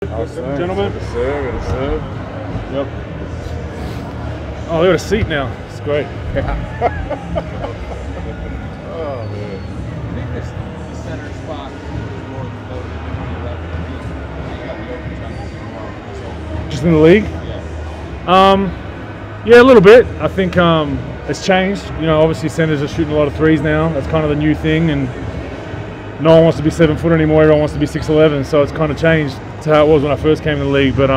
Gentlemen. Yep. Oh, they got a seat now. It's great. Oh, man. I think this center spot is more loaded than the left. You got the open tomorrow. Just in the league? Yeah, a little bit. I think it's changed. You know, obviously centers are shooting a lot of threes now. That's kind of the new thing, and no one wants to be 7 foot anymore. Everyone wants to be 6'11". So it's kind of changed to how it was when I first came in the league. But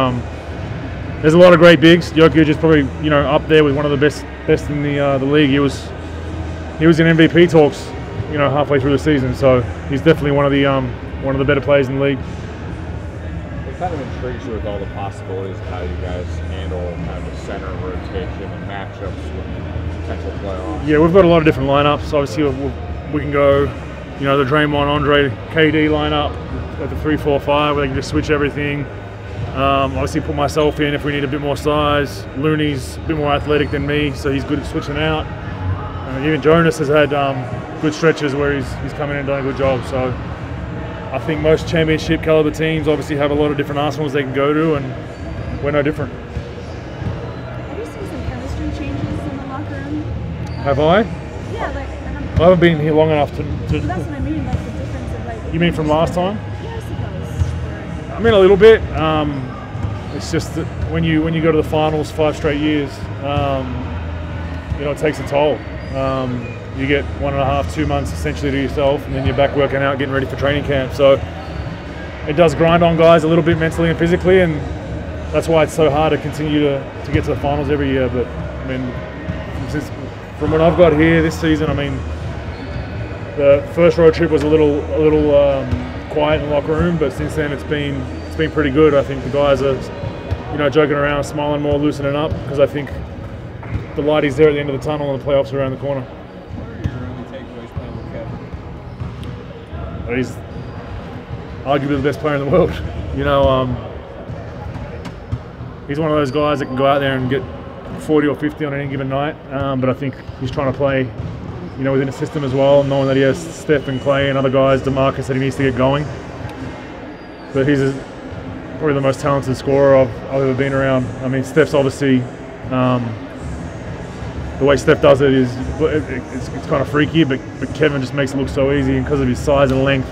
there's a lot of great bigs. Bogut is probably up there with one of the best in the league. He was in MVP talks, halfway through the season. So he's definitely one of the better players in the league. It kind of intrigues you with all the possibilities of how you guys handle kind of the center rotation and matchups with potential playoffs. Yeah, we've got a lot of different lineups. Obviously, we can go, the Draymond, Andre, KD lineup at the 3-4-5, where they can just switch everything. Obviously, put myself in if we need a bit more size. Looney's a bit more athletic than me, so he's good at switching out. Even Jonas has had good stretches where he's come in and done a good job. So I think most championship caliber teams obviously have a lot of different arsenals they can go to, and we're no different. Have you seen some chemistry changes in the locker room? Have I? Yeah, I haven't been here long enough to that's what I mean, like the difference of like. You mean from last time? Yeah, I suppose. I mean a little bit. It's just that when you go to the finals 5 straight years, it takes a toll. You get 1.5, 2 months essentially to yourself, and then you're back working out, getting ready for training camp. So it does grind on guys a little bit mentally and physically, and that's why it's so hard to continue to get to the finals every year. But I mean, from what I've got here this season, I mean, the first road trip was a little quiet in the locker room, but since then it's been pretty good. I think the guys are joking around, smiling more, loosening up, because I think the light is there at the end of the tunnel and the playoffs are around the corner. What are your only takeaways playing with Kevin? He's arguably the best player in the world. He's one of those guys that can go out there and get 40 or 50 on any given night, but I think he's trying to play within a system as well, knowing that he has Steph and Clay and other guys, DeMarcus, that he needs to get going. But he's probably the most talented scorer I've ever been around. I mean, Steph's obviously, the way Steph does it is it's kind of freaky, but Kevin just makes it look so easy, and because of his size and length,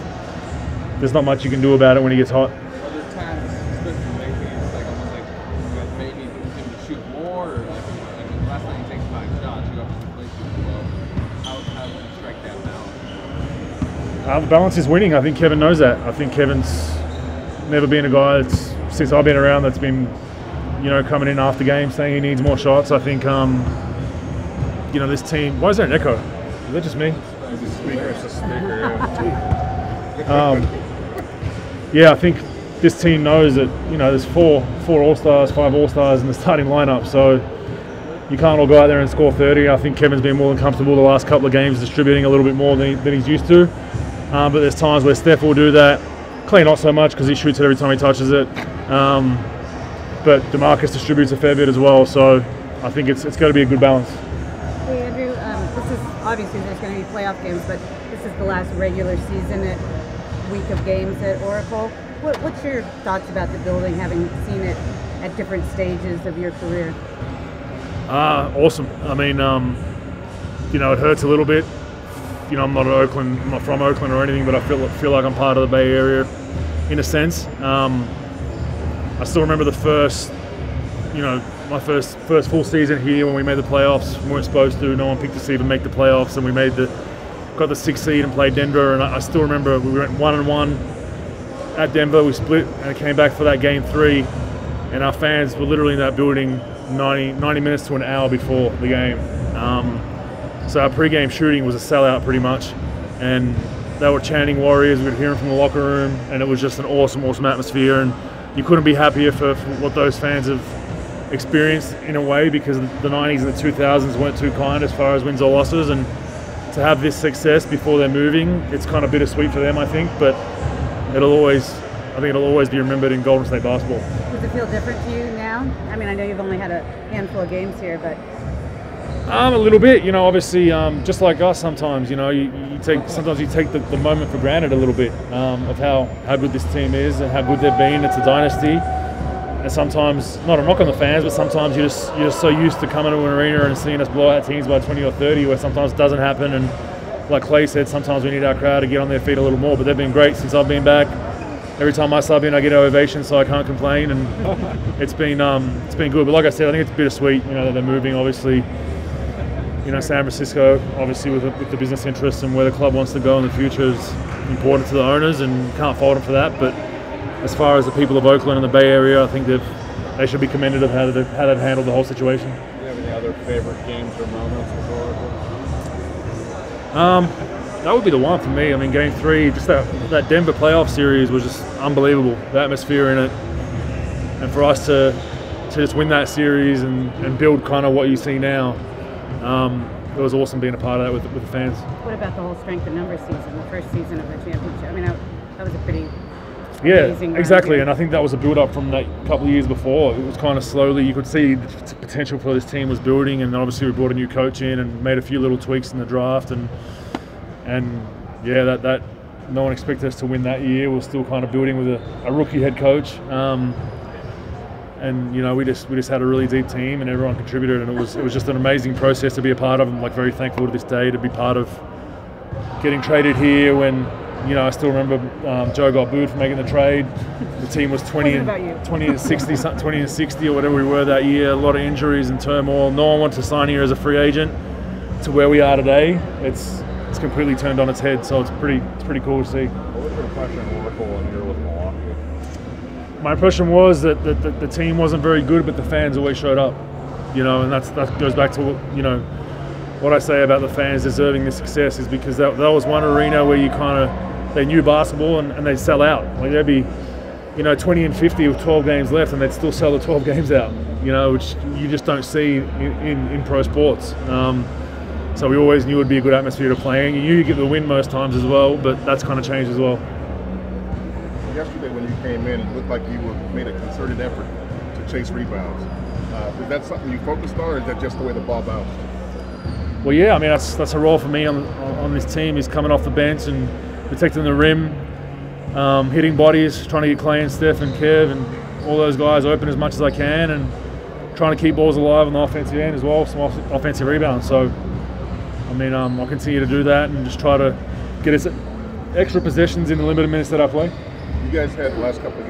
there's not much you can do about it when he gets hot. Are there times, especially lately, it's like almost like you guys may need him to shoot more, or last night he takes 5 shots, you obviously play super well. How do you strike that balance? The balance is winning. I think Kevin knows that. I think Kevin's never been a guy since I've been around that's been, coming in after games saying he needs more shots. I think, this team. Why is there an echo? Is that just me? It's a speaker, yeah. I think this team knows that there's four All-Stars, 5 All-Stars in the starting lineup, so you can't all go out there and score 30. I think Kevin's been more than comfortable the last couple of games distributing a little bit more than he's used to. But there's times where Steph will do that. Clay not so much because he shoots it every time he touches it. But DeMarcus distributes a fair bit as well, so I think it's got to be a good balance. Hey Andrew, this is obviously there's going to be playoff games, but this is the last regular season week of games at Oracle. What's your thoughts about the building, having seen it at different stages of your career? Awesome. I mean, it hurts a little bit. I'm not from Oakland or anything, but I feel like I'm part of the Bay Area in a sense. I still remember the first, my first full season here when we made the playoffs. We weren't supposed to. No one picked us to even make the playoffs, and we got the 6th seed and played Denver. And I still remember we went 1-1 at Denver. We split and came back for that game 3, and our fans were literally in that building 90 minutes to an hour before the game. So our pre-game shooting was a sellout pretty much, and they were chanting Warriors. We could hear them from the locker room, and it was just an awesome atmosphere. And you couldn't be happier for what those fans have experienced in a way, because the 90s and the 2000s weren't too kind as far as wins or losses, and to have this success before they're moving, it's kind of bittersweet for them, I think. But it'll always be remembered in Golden State basketball. Does it feel different to you now? I mean, I know you've only had a handful of games here, but A little bit, obviously, just like us sometimes, sometimes you take the moment for granted a little bit of how good this team is and how good they've been. It's a dynasty. And sometimes, not a knock on the fans, but sometimes you're just so used to coming to an arena and seeing us blow out teams by 20 or 30, where sometimes it doesn't happen. And like Clay said, sometimes we need our crowd to get on their feet a little more. But they've been great since I've been back. Every time I sub in, I get an ovation, so I can't complain. And it's been good. But like I said, I think it's bittersweet. That they're moving, obviously. San Francisco, obviously with the business interests and where the club wants to go in the future is important to the owners, and can't fault them for that. But as far as the people of Oakland and the Bay Area, I think they should be commended of how they've handled the whole situation. Do you have any other favorite games or moments with Oracle? That would be the one for me. I mean, Game 3, just that Denver playoff series was just unbelievable. The atmosphere in it, and for us to just win that series and build kind of what you see now. It was awesome being a part of that with the fans. What about the whole strength of numbers season, the first season of the championship? I mean, that was a pretty amazing exactly. And I think that was a build-up from that couple of years before. It was kind of slowly, you could see the potential for this team was building, and obviously we brought a new coach in and made a few little tweaks in the draft, and that no one expected us to win that year. We were still kind of building with a rookie head coach. And we just had a really deep team, and everyone contributed, and it was just an amazing process to be a part of. I'm very thankful to this day to be part of getting traded here. When I still remember Joe got booed for making the trade. The team was 20 and 60 or whatever we were that year. A lot of injuries and turmoil. No one wanted to sign here as a free agent. To where we are today, it's completely turned on its head. So it's pretty cool to see. What was your impression of Oracle when you were with Milwaukee? My impression was that the team wasn't very good, but the fans always showed up, and that goes back to what I say about the fans deserving the success, is because that was one arena where they knew basketball and they'd sell out. There'd be 20 and 50 with 12 games left, and they'd still sell the 12 games out, which you just don't see in pro sports. So we always knew it would be a good atmosphere to play in. You knew you'd get the win most times as well, but that's kind of changed as well. Yesterday when you came in, it looked like you made a concerted effort to chase rebounds. Is that something you focused on, or is that just the way the ball bounced? Well, yeah, I mean, that's a role for me on this team, is coming off the bench and protecting the rim, hitting bodies, trying to get Clay and Steph and Kev and all those guys open as much as I can, and trying to keep balls alive on the offensive end as well, some offensive rebounds. So, I mean, I'll continue to do that and just try to get us extra possessions in the limited minutes that I play. You guys had the last couple of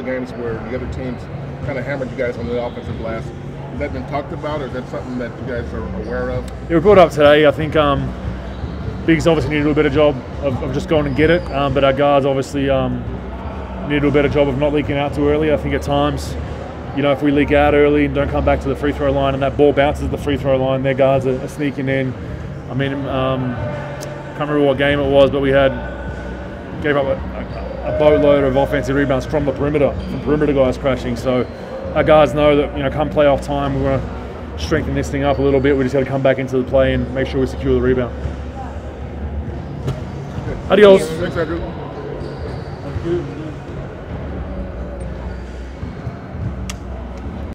games where the other teams kind of hammered you guys on the offensive glass. Has that been talked about, or is that something that you guys are aware of? Yeah, we brought it up today. I think bigs obviously need to do a better job of just going and get it, but our guards obviously need to do a better job of not leaking out too early. I think at times, if we leak out early and don't come back to the free throw line and that ball bounces at the free throw line, their guards are sneaking in. I mean, can't remember what game it was, but we gave up a boatload of offensive rebounds from perimeter guys crashing. So our guys know that, come playoff time, we're going to strengthen this thing up a little bit. We just got to come back into the play and make sure we secure the rebound. Adios. Thanks, Andrew. Thank you.